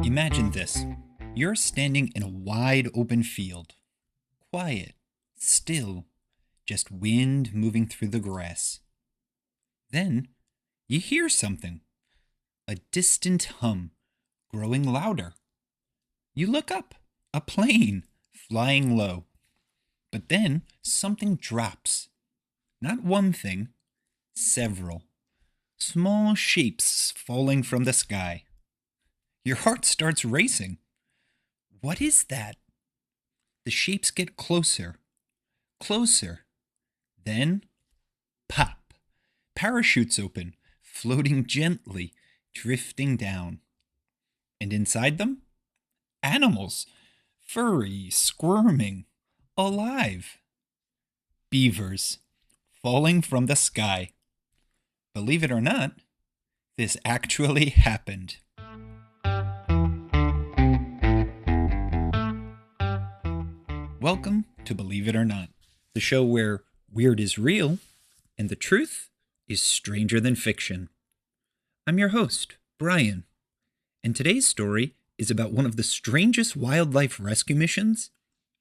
Imagine this. You're standing in a wide open field. Quiet, still, just wind moving through the grass. Then you hear something, a distant hum, growing louder. You look up, a plane, flying low. But then something drops. Not one thing, several. Small shapes falling from the sky. Your heart starts racing. What is that? The shapes get closer, closer. Then, pop. Parachutes open, floating gently, drifting down. And inside them, animals, furry, squirming, alive. Beavers, falling from the sky. Believe it or not, this actually happened. Welcome to Believe It or Not, the show where weird is real and the truth is stranger than fiction. I'm your host, Bryan, and today's story is about one of the strangest wildlife rescue missions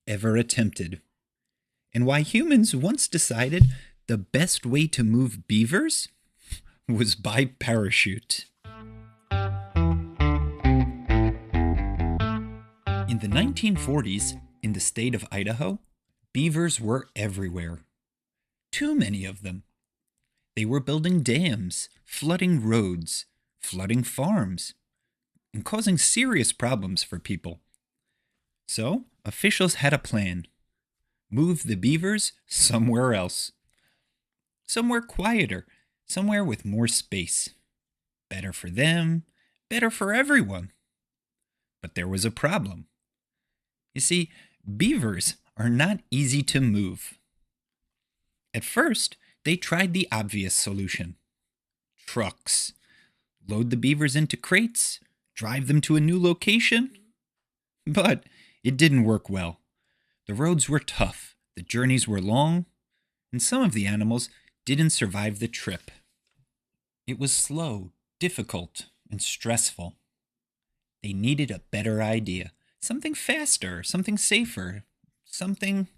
ever attempted, and why humans once decided the best way to move beavers was by parachute. In the 1940s, in the state of Idaho, beavers were everywhere. Too many of them. They were building dams, flooding roads, flooding farms, and causing serious problems for people. So, officials had a plan. Move the beavers somewhere else. Somewhere quieter, somewhere with more space. Better for them, better for everyone. But there was a problem. You see, beavers are not easy to move. At first, they tried the obvious solution. Trucks. Load the beavers into crates, drive them to a new location. But it didn't work well. The roads were tough, the journeys were long, and some of the animals didn't survive the trip. It was slow, difficult, and stressful. They needed a better idea. Something faster, something safer, something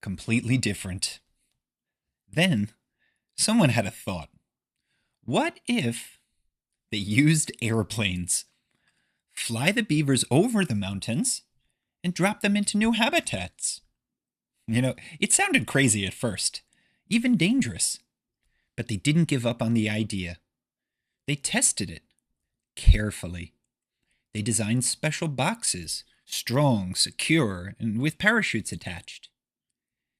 completely different. Then, someone had a thought. What if they used airplanes? Fly the beavers over the mountains and drop them into new habitats. It sounded crazy at first, even dangerous. But they didn't give up on the idea. They tested it carefully. They designed special boxes, strong, secure, and with parachutes attached.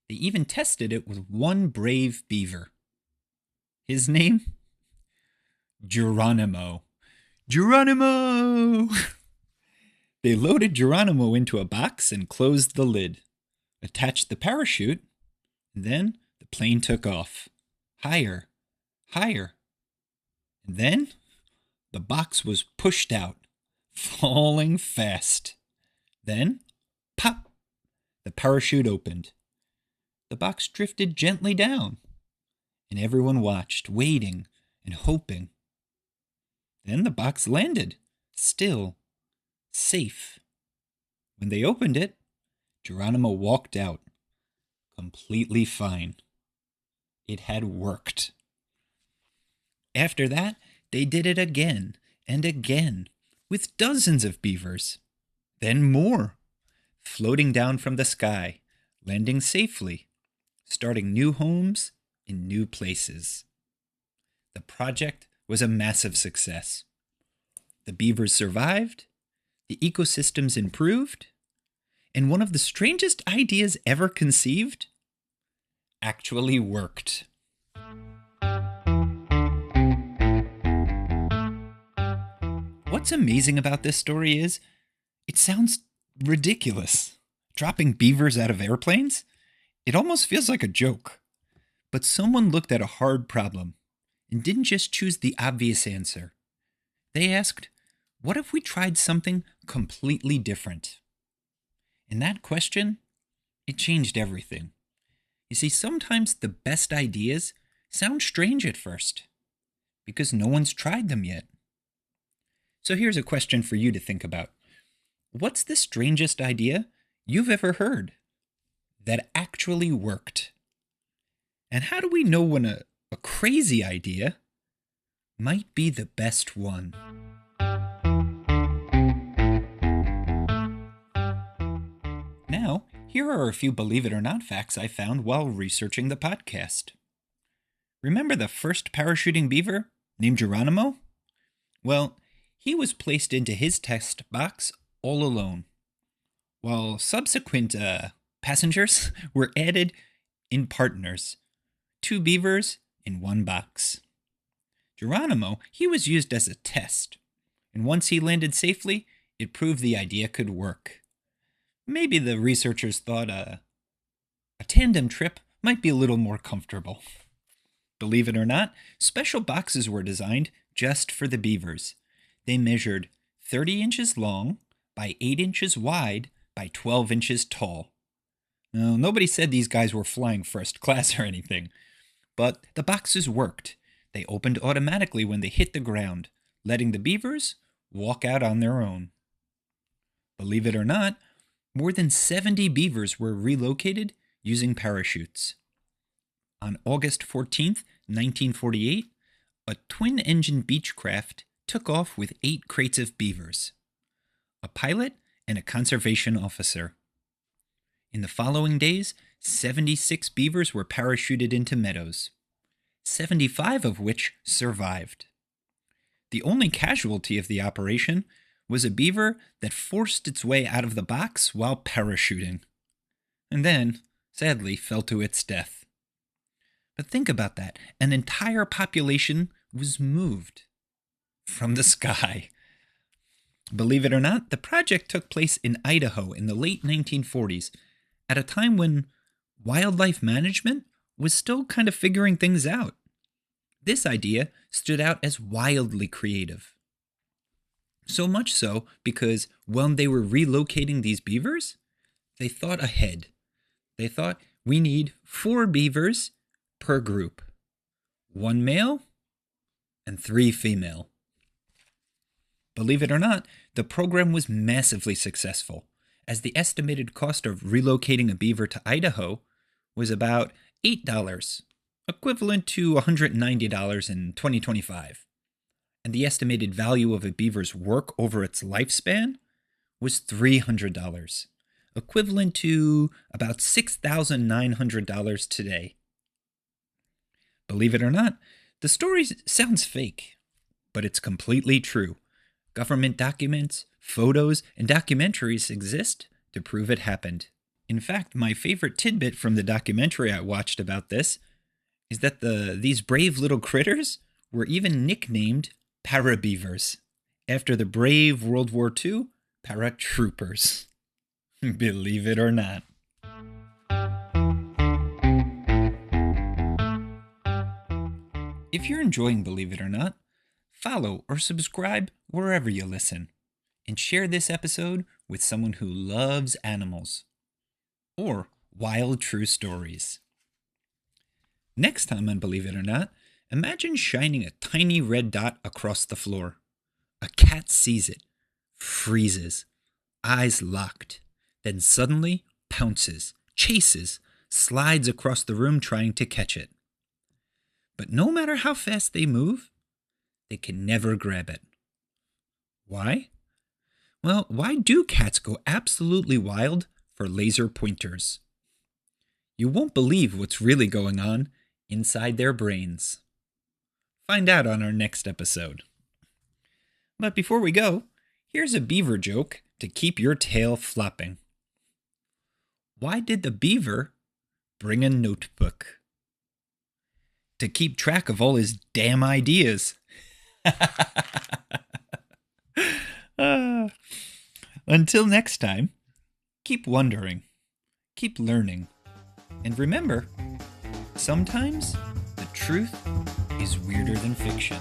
They even tested it with one brave beaver. His name? Geronimo. Geronimo! They loaded Geronimo into a box and closed the lid, attached the parachute, and then the plane took off. Higher, higher. And then the box was pushed out, falling fast. Then, pop, the parachute opened. The box drifted gently down, and everyone watched, waiting and hoping. Then the box landed, still, safe. When they opened it, Geronimo walked out, completely fine. It had worked. After that, they did it again and again, with dozens of beavers. Then more, floating down from the sky, landing safely, starting new homes in new places. The project was a massive success. The beavers survived, the ecosystems improved, and one of the strangest ideas ever conceived actually worked. What's amazing about this story is, it sounds ridiculous. Dropping beavers out of airplanes? It almost feels like a joke. But someone looked at a hard problem and didn't just choose the obvious answer. They asked, what if we tried something completely different? And that question, it changed everything. You see, sometimes the best ideas sound strange at first, because no one's tried them yet. So here's a question for you to think about. What's the strangest idea you've ever heard that actually worked? And how do we know when a crazy idea might be the best one? Now, here are a few believe it or not facts I found while researching the podcast. Remember the first parachuting beaver named Geronimo? Well, he was placed into his test box all alone, while subsequent passengers were added in partners, 2 beavers in 1 box. Geronimo, he was used as a test, and once he landed safely, it proved the idea could work. Maybe the researchers thought a tandem trip might be a little more comfortable. Believe it or not, special boxes were designed just for the beavers. They measured 30 inches long by 8 inches wide by 12 inches tall. Now, nobody said these guys were flying first class or anything, but the boxes worked. They opened automatically when they hit the ground, letting the beavers walk out on their own. Believe it or not, more than 70 beavers were relocated using parachutes. On August 14th, 1948, a twin-engine Beechcraft took off with 8 crates of beavers, a pilot and a conservation officer. In the following days, 76 beavers were parachuted into meadows, 75 of which survived. The only casualty of the operation was a beaver that forced its way out of the box while parachuting, and then, sadly, fell to its death. But think about that. An entire population was moved from the sky. Believe it or not, the project took place in Idaho in the late 1940s, at a time when wildlife management was still kind of figuring things out. This idea stood out as wildly creative. So much so because when they were relocating these beavers, they thought ahead. They thought, we need 4 beavers per group, 1 male and 3 female. Believe it or not, the program was massively successful, as the estimated cost of relocating a beaver to Idaho was about $8, equivalent to $190 in 2025. And the estimated value of a beaver's work over its lifespan was $300, equivalent to about $6,900 today. Believe it or not, the story sounds fake, but it's completely true. Government documents, photos, and documentaries exist to prove it happened. In fact, my favorite tidbit from the documentary I watched about this is that these brave little critters were even nicknamed para-beavers, after the brave World War II paratroopers. Believe it or not. If you're enjoying Believe It or Not, follow or subscribe wherever you listen, and share this episode with someone who loves animals or wild true stories. Next time on Believe It or Not, imagine shining a tiny red dot across the floor. A cat sees it, freezes, eyes locked, then suddenly pounces, chases, slides across the room trying to catch it. But no matter how fast they move, they can never grab it. Why? Well, why do cats go absolutely wild for laser pointers? You won't believe what's really going on inside their brains. Find out on our next episode. But before we go, here's a beaver joke to keep your tail flopping. Why did the beaver bring a notebook? To keep track of all his damn ideas. Until next time, keep wondering, keep learning, and remember, sometimes the truth is weirder than fiction.